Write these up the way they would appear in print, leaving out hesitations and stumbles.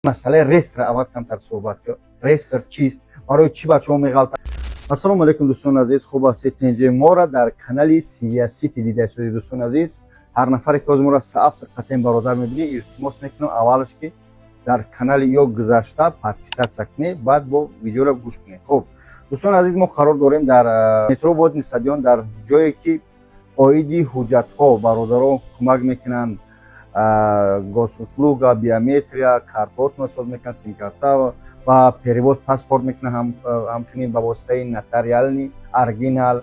مسئله رست را اول کمتر صحبت کرد. رست چیست؟ برای چی بچه‌ها می‌غلطن؟ السلام علیکم دوستان عزیز، خوب هستید؟ اینجا ما را در کانال سیاسی دیده شدید دوستان عزیز. هر نفری که از ما را صاف قطعا برادر می‌بینی التماس میکنم اولش که در کانال یا گذشته پادکست کنید، بعد با ویدیو را گوش کنید. خب دوستان عزیز، ما قرار داریم در مترو وادی استادیوم، در جایی که اویدی حجت ها برادران کمک میکنن، گوسوسلوگا، بیومتریا، کارت مساز میکنن، سیم کارت و перевод پاسپورت میکنن، همچنین به واسطه نوتاریالنی اورجینال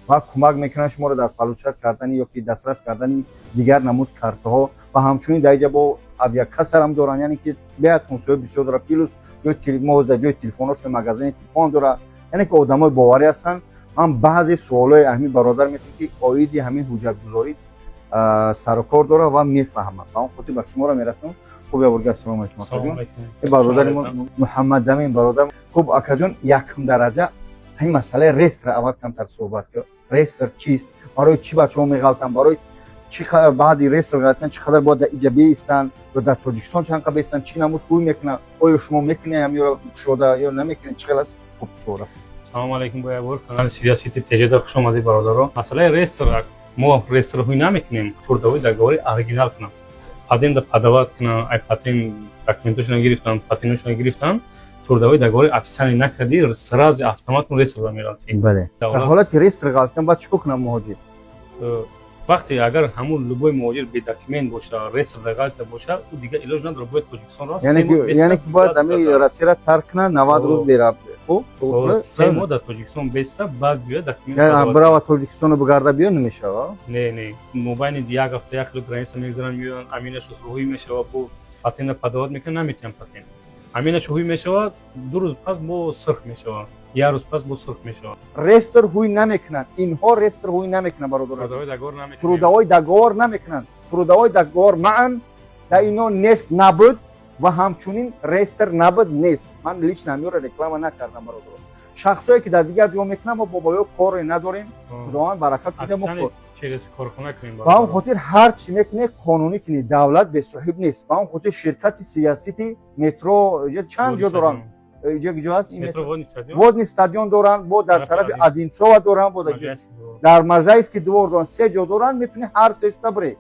و کمک میکنن شما را در پلوچت کردن یا که دسترس کردن دیگر نمود کارت ها و همچنین در اینجا با авиакасар هم دارن، یعنی که بیاد فونکسیون بسیار داره، پیلوس جای جای تلفنش و مغازه تلفن داره، یعنی که آدمای باوری هستن. من بعضی سوالای اهمی برادر میتونم که اویدی همین حجت گذاری سر و کار داره و میفهمم. من خودی به شما را میرسونم. خوب ابرگا سلام علیکم. برادر محمد امین برادر خوب اکاجون یکم درجه این مسئله رست را اول کمتر صحبت کرد. رست چیست؟ برای چی بچه‌ها میغلطن؟ برای چی بعد رست غلطن چقدر باید ایجابی استن و در تاجیکستان چند قبل استن چی نمود کوی میکنه؟ آیا شما میکنه هم یا شده یا نمیکنه؟ چقدر است؟ خوب سوال. سلام علیکم با ابر کانال سیاسی تجدید خوش آمدید برادران. مسئله رست را ما رست رو نمیکنیم، توردوی دگوری اورجینال کنم، پاتنت پدوات کنم، ای پاتنت داکومنتشون گرفتم، پاتنتشون گرفتم، توردوی دگوری افسانه نکردی سراز اتومات رست رو میگیرن. بله. در حالت رست غلطن بعد چیکار کنم مهاجر؟ وقتی اگر همون لوگوی مهاجر به داکومنت باشه، رست غلط باشه، او دیگه علاج نداره، باید تاجیکستان را یعنی که باید همین رسی را ترک کنه 90 روز بره. خب سه ماه در تاجیکستان بیسته بعد بیاد داکومنت یعنی برای تاجیکستان بگرده بیا نمیشه؟ نه موبایل یک هفته یک کیلو گرانیس میگذارن میان امینش روحی میشه و با پاتن پدوات میکنه نمیتونم پاتن امینش روحی میشه دو روز پس با سرخ میشه یک روز پس با سرخ میشه. رستر روی نمیکنن اینها، رستر روی نمیکنن برادر، ترودوای دگور نمیکنن، ترودوای دگور معن در اینا نیست نبود و همچنین رستر نبود نیست. من لیچ نمیاره رکلام نکردم برادر. شخصایی که در دیگر جا میکنن ما بابایو کار نداریم، خداوند برکت بده. ما چیز کارخونه کنیم با اون خاطر هر چی میکنه قانونی کنی، دولت به صاحب نیست. با اون خاطر شرکت سیاسی مترو چند جا دارن، اینجا هست مترو وادی استادیوم دارن، با در طرف ادینسو دارن، با در مجلس که دو دارن، سه جا دارن، میتونی هر سه تا بری.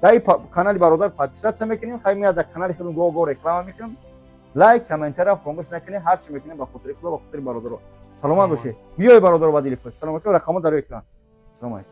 در کانال برادر پادکست میکنیم، خیلی میاد در کانال خودمون گو رکلام میکنیم. لایک کامنت را فراموش نکنید، هر چی میکنیم به خاطر خدا، به خاطر برادر. سلامت باشه. بیای برادر و دیل سلامتی و رقم در اکران. سلام علیکم.